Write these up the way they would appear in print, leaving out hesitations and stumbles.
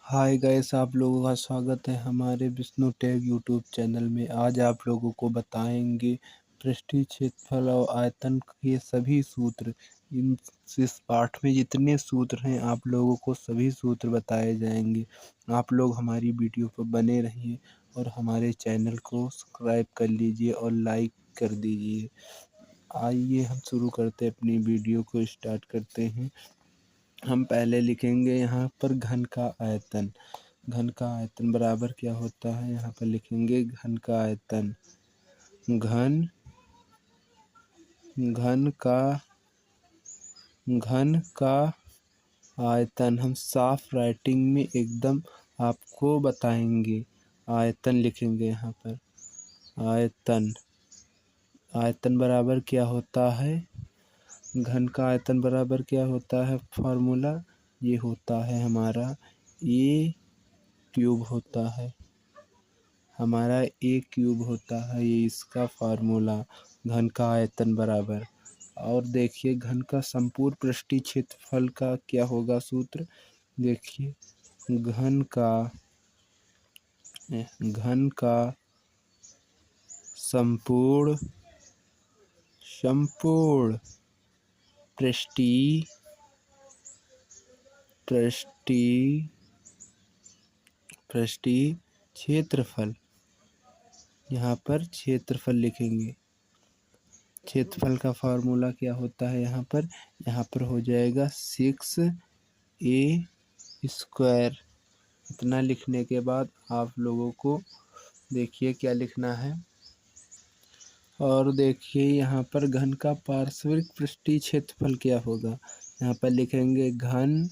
Hi guys, आप लोगों का स्वागत है हमारे विष्णु टेक यूट्यूब चैनल में। आज आप लोगों को बताएंगे पृष्ठीय क्षेत्रफल और आयतन के सभी सूत्र। इस पाठ में जितने सूत्र हैं आप लोगों को सभी सूत्र बताए जाएंगे। आप लोग हमारी वीडियो पर बने रहिए और हमारे चैनल को सब्सक्राइब कर लीजिए और लाइक कर दीजिए। आइए हम शुरू करते हैं, अपनी वीडियो को स्टार्ट करते हैं। हम पहले लिखेंगे यहाँ पर घन का आयतन। घन का आयतन बराबर क्या होता है, यहाँ पर लिखेंगे घन का आयतन। घन का आयतन हम साफ राइटिंग में एकदम आपको बताएंगे। आयतन लिखेंगे यहाँ पर। आयतन बराबर क्या होता है, घन का आयतन बराबर क्या होता है, फॉर्मूला ये होता है हमारा ए क्यूब होता है। हमारा ए क्यूब होता है, ये इसका फार्मूला घन का आयतन बराबर। और देखिए घन का संपूर्ण पृष्ठीय क्षेत्रफल का क्या होगा सूत्र। देखिए घन का संपूर्ण पृष्ठीय क्षेत्रफल, यहाँ पर क्षेत्रफल लिखेंगे। क्षेत्रफल का फार्मूला क्या होता है, यहाँ पर हो जाएगा 6a²। इतना लिखने के बाद आप लोगों को देखिए क्या लिखना है। और देखिए यहाँ पर घन का पार्श्विक पृष्ठीय क्षेत्रफल क्या होगा, यहाँ पर लिखेंगे घन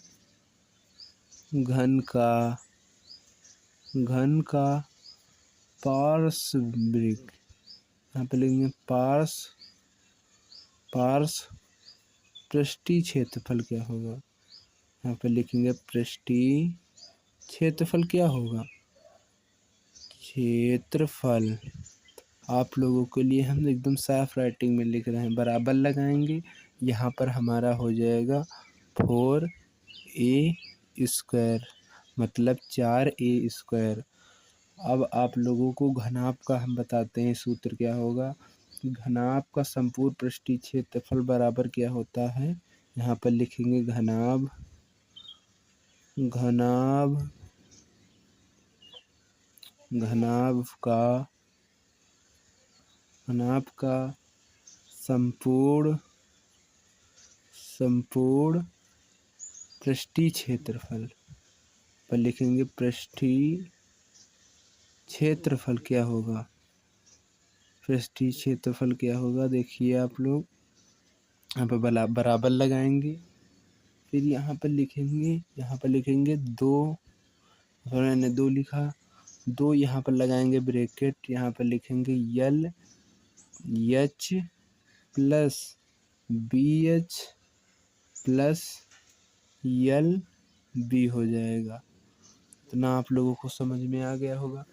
का पार्श्विक, यहाँ पे लिखेंगे पृष्ठीय क्षेत्रफल क्या होगा, यहाँ पे लिखेंगे पृष्ठीय क्षेत्रफल क्या होगा, क्षेत्रफल। आप लोगों के लिए हम एकदम साफ राइटिंग में लिख रहे हैं। बराबर लगाएंगे, यहाँ पर हमारा हो जाएगा 4a², मतलब 4a²। अब आप लोगों को घनाभ का हम बताते हैं सूत्र क्या होगा। घनाभ का संपूर्ण पृष्ठीय क्षेत्रफल बराबर क्या होता है, यहाँ पर लिखेंगे घनाभ का संपूर्ण पृष्ठीय क्षेत्रफल पर लिखेंगे पृष्ठीय क्षेत्रफल क्या होगा, पृष्ठीय क्षेत्रफल क्या होगा। देखिए आप लोग यहाँ पर बराबर लगाएंगे, फिर यहाँ पर लिखेंगे 2, मैंने 2 लिखा, 2 यहाँ पर लगाएंगे ब्रैकेट, यहाँ पर लिखेंगे LH plus BH plus LB हो जाएगा। इतना आप लोगों को समझ में आ गया होगा।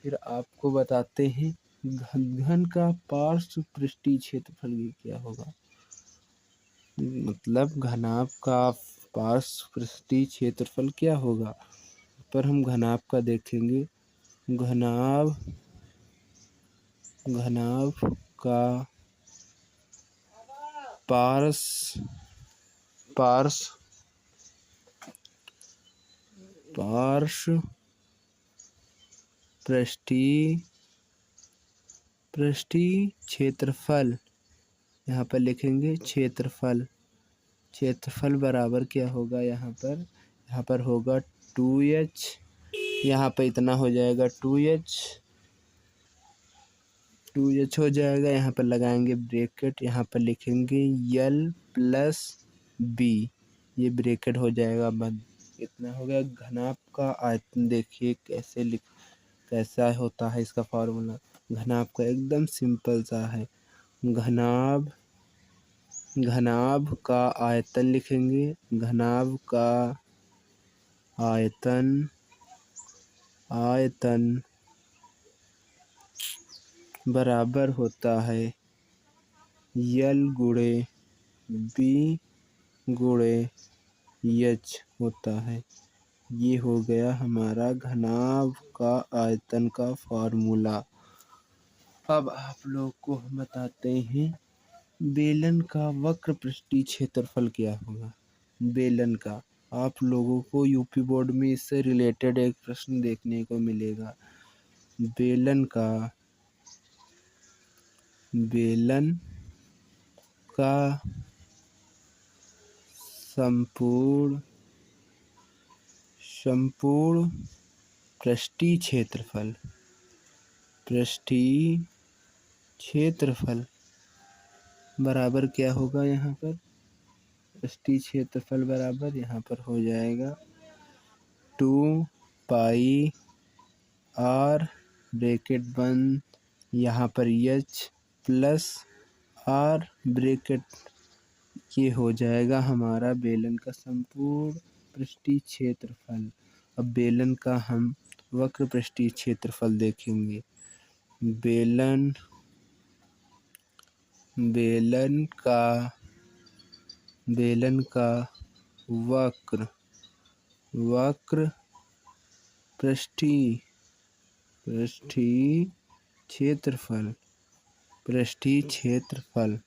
फिर आपको बताते हैं घन का पार्श्व पृष्ठीय क्षेत्रफल क्या होगा, मतलब घनाभ का पार्श्व पृष्ठीय क्षेत्रफल क्या होगा। पर हम घनाभ का देखेंगे। घनाभ का पार्श्व पृष्ठीय क्षेत्रफल, यहाँ पर लिखेंगे क्षेत्रफल बराबर क्या होगा, यहाँ पर होगा 2h, यहाँ पर इतना हो जाएगा 2h हो जाएगा। यहाँ पर लगाएंगे ब्रैकेट, यहाँ पर लिखेंगे L प्लस B, ये ब्रैकेट हो जाएगा बंद। इतना हो गया घनाभ का आयतन। देखिए कैसा होता है इसका फॉर्मूला। घनाभ का एकदम सिंपल सा है। घनाभ का आयतन लिखेंगे। घनाभ का आयतन बराबर होता है L गुणे B गुणे H होता है। ये हो गया हमारा घनाभ का आयतन का फॉर्मूला। अब आप लोग को हम बताते हैं बेलन का वक्र पृष्ठीय क्षेत्रफल क्या होगा। बेलन का आप लोगों को यूपी बोर्ड में इससे रिलेटेड एक प्रश्न देखने को मिलेगा। बेलन का संपूर्ण पृष्ठीय क्षेत्रफल बराबर क्या होगा। यहाँ पर पृष्ठीय क्षेत्रफल बराबर यहाँ पर हो जाएगा 2 पाई r ब्रैकेट बंद यहाँ पर h प्लस r ब्रैकेट, ये हो जाएगा हमारा बेलन का संपूर्ण पृष्ठीय क्षेत्रफल। अब बेलन का हम वक्र पृष्ठीय क्षेत्रफल देखेंगे। बेलन का वक्र पृष्ठीय क्षेत्रफल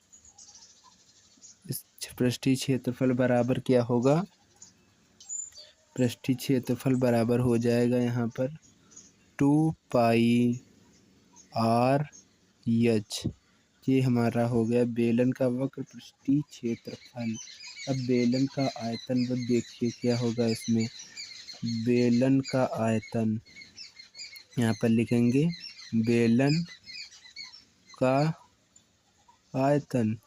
इस पृष्ठीय क्षेत्रफल बराबर क्या होगा। पृष्ठीय क्षेत्रफल बराबर हो जाएगा यहाँ पर 2 पाई r h। ये हमारा हो गया बेलन का वक्र पृष्ठीय क्षेत्रफल। अब बेलन का आयतन वो देखिए क्या होगा इसमें। बेलन का आयतन यहाँ पर लिखेंगे बेलन का आयतन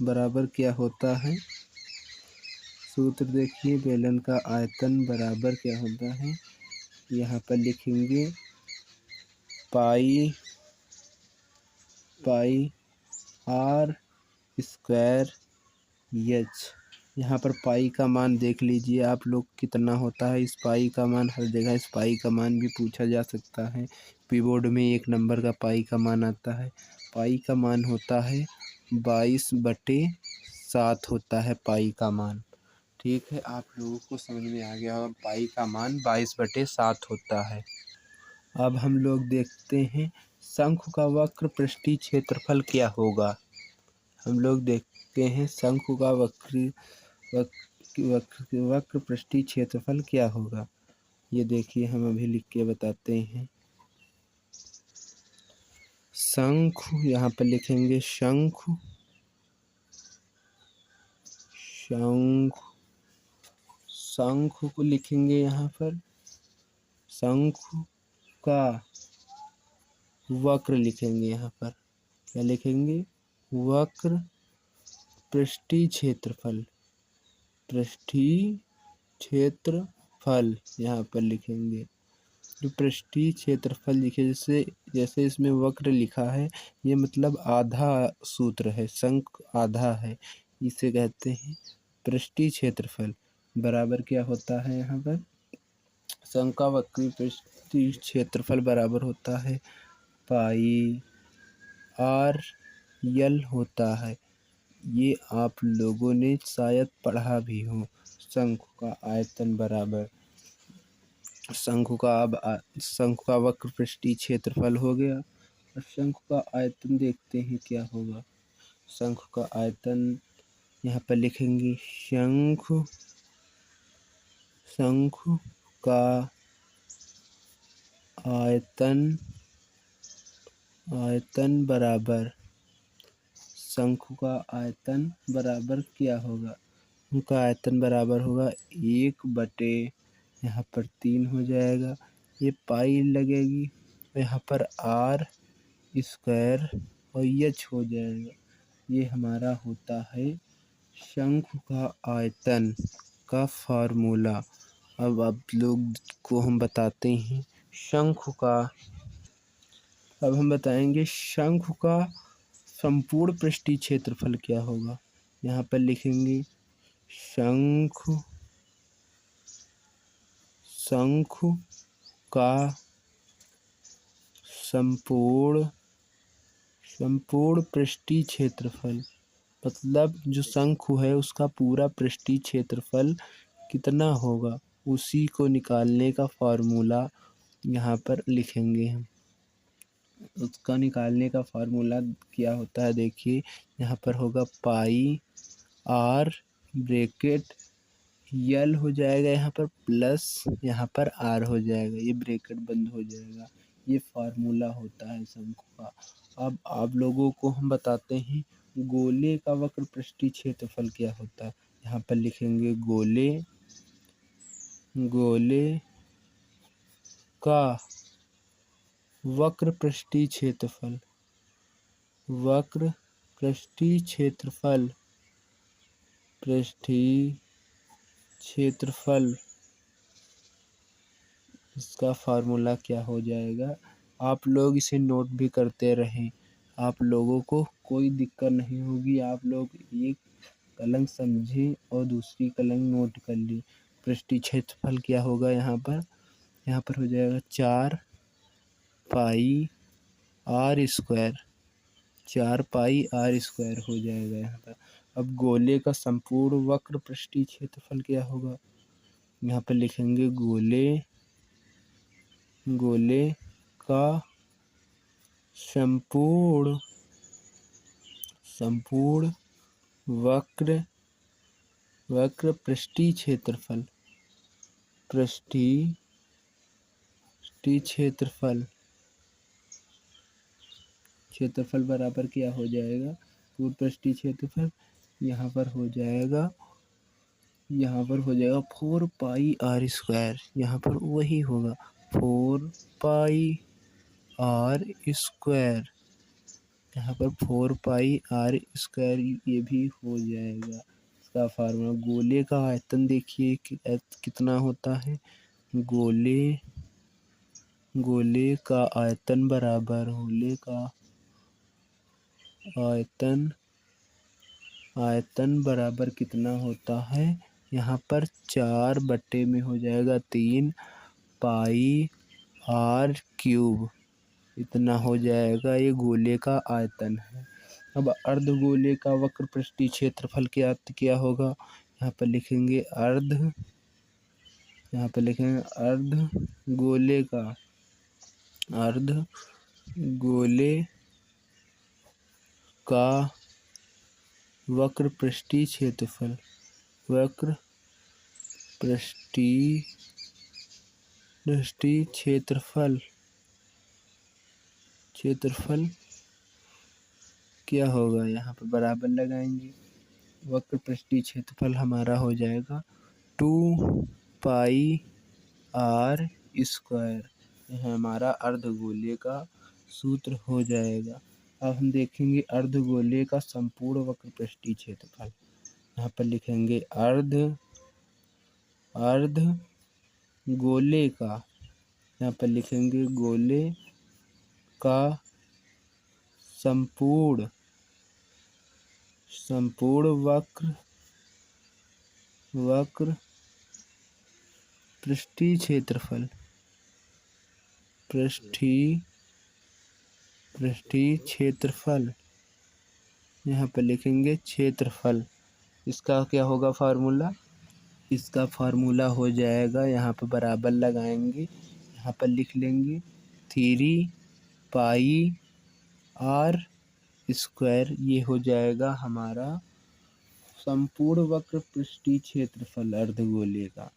बराबर क्या होता है। सूत्र देखिए बेलन का आयतन बराबर क्या होता है। यहाँ पर लिखेंगे पाई r स्क्वायर h। यहाँ पर पाई का मान देख लीजिए आप लोग कितना होता है। इस पाई का मान हर जगह इस पाई का मान भी पूछा जा सकता है। कीबोर्ड में 1 नंबर का पाई का मान आता है। पाई का मान होता है 22/7 होता है पाई का मान। ठीक है, आप लोगों को समझ में आ गया होगा पाई का मान 22/7 होता है। अब हम लोग देखते हैं शंकु का वक्र पृष्ठीय क्षेत्रफल क्या होगा। हम लोग देखते हैं शंकु का वक्र पृष्ठीय क्षेत्रफल क्या होगा। ये देखिए हम अभी लिख के बताते हैं। शंकु यहाँ पर लिखेंगे शंकु को लिखेंगे यहाँ पर शंकु का वक्र लिखेंगे। यहाँ पर क्या लिखेंगे वक्र पृष्ठीय क्षेत्रफल यहाँ पर लिखेंगे। जो पृष्ठीय क्षेत्रफल लिखे जैसे इसमें वक्र लिखा है ये मतलब आधा सूत्र है। शंक आधा है, इसे कहते हैं पृष्ठीय क्षेत्रफल। बराबर क्या होता है यहाँ पर शंक का वक्री पृष्ठीय क्षेत्रफल बराबर होता है पाई r l होता है। ये आप लोगों ने शायद पढ़ा भी हो। शंकु का आयतन बराबर शंकु का वक्र पृष्ठीय क्षेत्रफल हो गया। और शंकु का आयतन देखते हैं क्या होगा। शंकु का आयतन यहाँ पर लिखेंगे शंकु का आयतन बराबर शंकु का आयतन बराबर क्या होगा। उनका आयतन बराबर होगा 1/, यहाँ पर 3 हो जाएगा। ये पाई लगेगी यहाँ पर r स्क्वायर और h हो जाएगा। ये हमारा होता है शंकु का आयतन का फार्मूला। अब आप लोग को हम बताते हैं शंकु का। अब हम बताएंगे शंकु का संपूर्ण पृष्ठीय क्षेत्रफल क्या होगा। यहाँ पर लिखेंगे शंकु का संपूर्ण पृष्ठीय क्षेत्रफल मतलब जो शंकु है उसका पूरा पृष्ठीय क्षेत्रफल कितना होगा। उसी को निकालने का फार्मूला यहाँ पर लिखेंगे हम। उसका निकालने का फार्मूला क्या होता है, देखिए यहाँ पर होगा पाई आर ब्रैकेट यल हो जाएगा यहाँ पर प्लस यहाँ पर आर हो जाएगा, ये ब्रैकेट बंद हो जाएगा। ये फार्मूला होता है शंकु का। अब आप लोगों को हम बताते हैं गोले का वक्र पृष्ठीय क्षेत्रफल क्या होता है। यहाँ पर लिखेंगे गोले का वक्र पृष्ठीय क्षेत्रफल, वक्र पृष्ठीय क्षेत्रफल, पृष्ठीय क्षेत्रफल, इसका फार्मूला क्या हो जाएगा। आप लोग इसे नोट भी करते रहें, आप लोगों को कोई दिक्कत नहीं होगी। आप लोग एक कलम समझें और दूसरी कलम नोट कर ली। पृष्ठीय क्षेत्रफल क्या होगा यहाँ पर हो जाएगा 4 pi r square, 4 pi r square हो जाएगा यहाँ पर। अब गोले का संपूर्ण वक्र पृष्ठीय क्षेत्रफल क्या होगा, यहाँ पर लिखेंगे गोले का संपूर्ण वक्र पृष्ठीय क्षेत्रफल, पृष्ठीय क्षेत्रफल बराबर क्या हो जाएगा, पूर्ण पृष्ठीय क्षेत्रफल यहाँ पर हो जाएगा 4 पाई आर स्क्वायर, यहाँ पर वही होगा 4 पाई आर स्क्वायर, यहाँ पर 4 पाई आर स्क्वायर ये भी हो जाएगा। इसका फार्मूला गोले का आयतन देखिए कितना होता है। गोले का आयतन बराबर आयतन बराबर कितना होता है, यहाँ पर 4 बटे में हो जाएगा 3 पाई आर क्यूब, इतना हो जाएगा। ये गोले का आयतन है। अब अर्धगोले का वक्र पृष्ठीय क्षेत्रफल क्या होगा, यहाँ पर लिखेंगे अर्धगोले का वक्र पृष्ठीय क्षेत्रफल, वक्र पृष्ठीय क्षेत्रफल क्या होगा, यहाँ पर बराबर लगाएंगे। वक्र पृष्ठीय क्षेत्रफल हमारा हो जाएगा 2 पाई आर स्क्वायर, यह हमारा अर्धगोले का सूत्र हो जाएगा। अब हम देखेंगे अर्धगोले का संपूर्ण वक्र पृष्ठीय क्षेत्रफल। यहाँ पर लिखेंगे अर्धगोले का, यहाँ पर लिखेंगे गोले का संपूर्ण वक्र पृष्ठीय क्षेत्रफल, यहाँ पर लिखेंगे क्षेत्रफल। इसका क्या होगा फार्मूला, इसका फार्मूला हो जाएगा, यहाँ पर बराबर लगाएंगे, यहाँ पर लिख लेंगे 3 पाई आर स्क्वायर, ये हो जाएगा हमारा संपूर्ण वक्र पृष्ठीय क्षेत्रफल अर्धगोले का।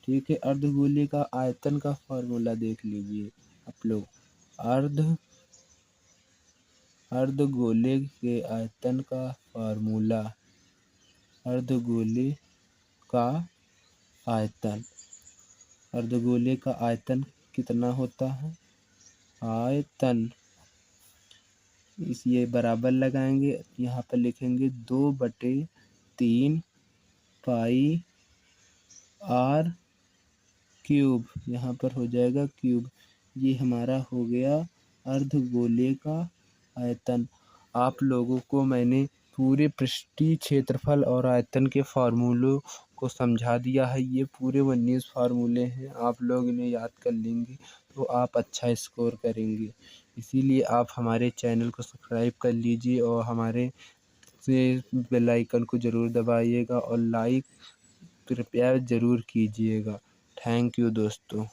ठीक है, अर्धगोले का आयतन का फार्मूला देख लीजिए आप लोग। अर्धगोले के आयतन का फार्मूला, अर्धगोले का आयतन कितना होता है, आयतन ये बराबर लगाएंगे, यहाँ पर लिखेंगे 2/3 पाई आर क्यूब, यहाँ पर हो जाएगा क्यूब। ये हमारा हो गया अर्धगोले का आयतन। आप लोगों को मैंने पूरे पृष्ठीय क्षेत्रफल और आयतन के फार्मूलों को समझा दिया है। ये पूरे 19 फार्मूले हैं, आप लोग इन्हें याद कर लेंगे तो आप अच्छा स्कोर करेंगे। इसीलिए आप हमारे चैनल को सब्सक्राइब कर लीजिए और हमारे से बेल आइकन को ज़रूर दबाइएगा और लाइक कृपया ज़रूर कीजिएगा। थैंक यू दोस्तों।